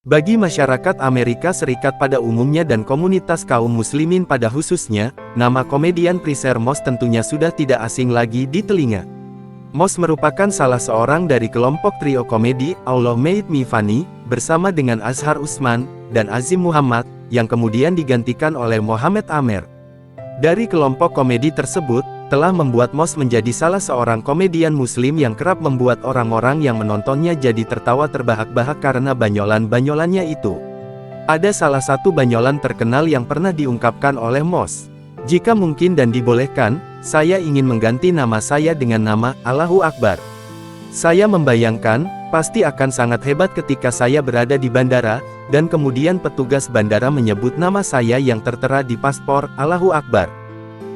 Bagi masyarakat Amerika Serikat pada umumnya dan komunitas kaum muslimin pada khususnya, nama komedian Freezer Moss tentunya sudah tidak asing lagi di telinga. Moss merupakan salah seorang dari kelompok trio komedi Allah Made Me Funny, bersama dengan Azhar Usman dan Azim Muhammad, yang kemudian digantikan oleh Mohamed Amer. Dari kelompok komedi tersebut, telah membuat Moss menjadi salah seorang komedian muslim yang kerap membuat orang-orang yang menontonnya jadi tertawa terbahak-bahak karena banyolan-banyolannya itu. Ada salah satu banyolan terkenal yang pernah diungkapkan oleh Moss. Jika mungkin dan dibolehkan, saya ingin mengganti nama saya dengan nama Allahu Akbar. Saya membayangkan, pasti akan sangat hebat ketika saya berada di bandara, dan kemudian petugas bandara menyebut nama saya yang tertera di paspor, Allahu Akbar.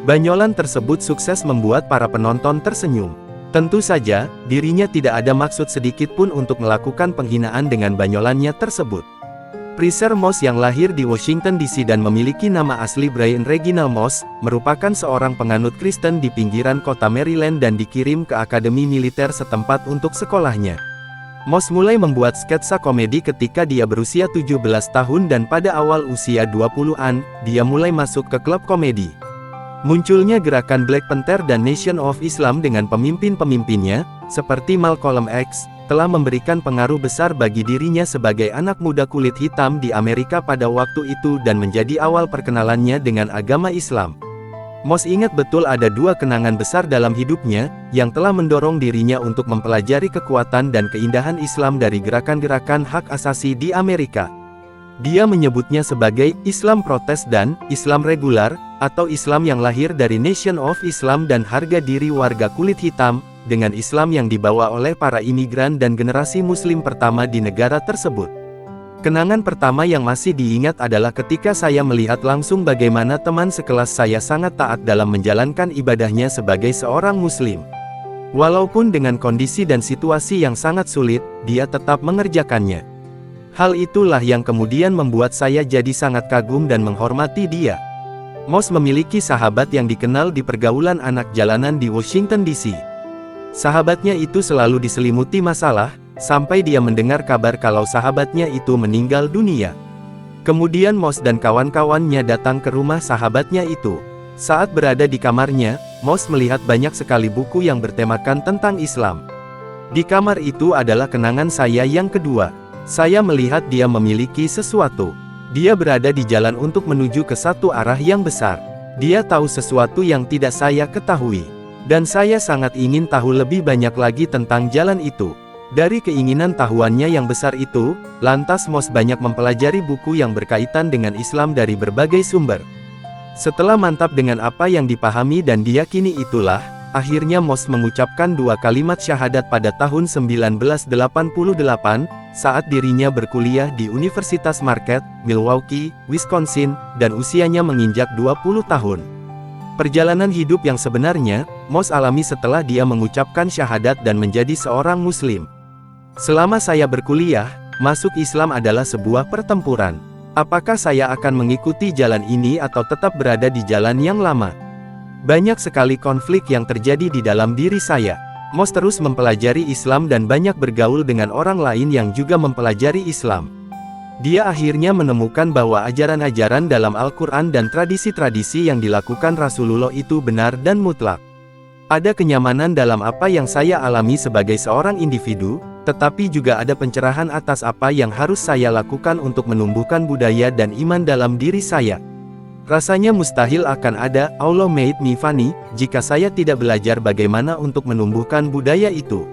Banyolan tersebut sukses membuat para penonton tersenyum. Tentu saja, dirinya tidak ada maksud sedikit pun untuk melakukan penghinaan dengan banyolannya tersebut. Freezer Moss yang lahir di Washington DC dan memiliki nama asli Brian Reginald Moss, merupakan seorang penganut Kristen di pinggiran kota Maryland dan dikirim ke akademi militer setempat untuk sekolahnya. Moss mulai membuat sketsa komedi ketika dia berusia 17 tahun dan pada awal usia 20-an, dia mulai masuk ke klub komedi. Munculnya gerakan Black Panther dan Nation of Islam dengan pemimpin-pemimpinnya, seperti Malcolm X, telah memberikan pengaruh besar bagi dirinya sebagai anak muda kulit hitam di Amerika pada waktu itu dan menjadi awal perkenalannya dengan agama Islam. Moss ingat betul ada dua kenangan besar dalam hidupnya, yang telah mendorong dirinya untuk mempelajari kekuatan dan keindahan Islam dari gerakan-gerakan hak asasi di Amerika. Dia menyebutnya sebagai Islam protes dan Islam regular, atau Islam yang lahir dari Nation of Islam dan harga diri warga kulit hitam, dengan Islam yang dibawa oleh para imigran dan generasi muslim pertama di negara tersebut. Kenangan pertama yang masih diingat adalah ketika saya melihat langsung bagaimana teman sekelas saya sangat taat dalam menjalankan ibadahnya sebagai seorang muslim. Walaupun dengan kondisi dan situasi yang sangat sulit, dia tetap mengerjakannya. Hal itulah yang kemudian membuat saya jadi sangat kagum dan menghormati dia. Moss memiliki sahabat yang dikenal di pergaulan anak jalanan di Washington DC. Sahabatnya itu selalu diselimuti masalah, sampai dia mendengar kabar kalau sahabatnya itu meninggal dunia. Kemudian Moss dan kawan-kawannya datang ke rumah sahabatnya itu. Saat berada di kamarnya, Moss melihat banyak sekali buku yang bertemakan tentang Islam. Di kamar itu adalah kenangan saya yang kedua. Saya melihat dia memiliki sesuatu. Dia berada di jalan untuk menuju ke satu arah yang besar. Dia tahu sesuatu yang tidak saya ketahui. Dan saya sangat ingin tahu lebih banyak lagi tentang jalan itu. Dari keinginan tahuannya yang besar itu, lantas Moss banyak mempelajari buku yang berkaitan dengan Islam dari berbagai sumber. Setelah mantap dengan apa yang dipahami dan diyakini itulah, akhirnya Moss mengucapkan dua kalimat syahadat pada tahun 1988, saat dirinya berkuliah di Universitas Marquette, Milwaukee, Wisconsin, dan usianya menginjak 20 tahun. Perjalanan hidup yang sebenarnya, Moss alami setelah dia mengucapkan syahadat dan menjadi seorang muslim. Selama saya berkuliah, masuk Islam adalah sebuah pertempuran. Apakah saya akan mengikuti jalan ini atau tetap berada di jalan yang lama? Banyak sekali konflik yang terjadi di dalam diri saya. Moss terus mempelajari Islam dan banyak bergaul dengan orang lain yang juga mempelajari Islam. Dia akhirnya menemukan bahwa ajaran-ajaran dalam Al-Quran dan tradisi-tradisi yang dilakukan Rasulullah itu benar dan mutlak. Ada kenyamanan dalam apa yang saya alami sebagai seorang individu, tetapi juga ada pencerahan atas apa yang harus saya lakukan untuk menumbuhkan budaya dan iman dalam diri saya. Rasanya mustahil akan ada Allah Made Me Funny, jika saya tidak belajar bagaimana untuk menumbuhkan budaya itu.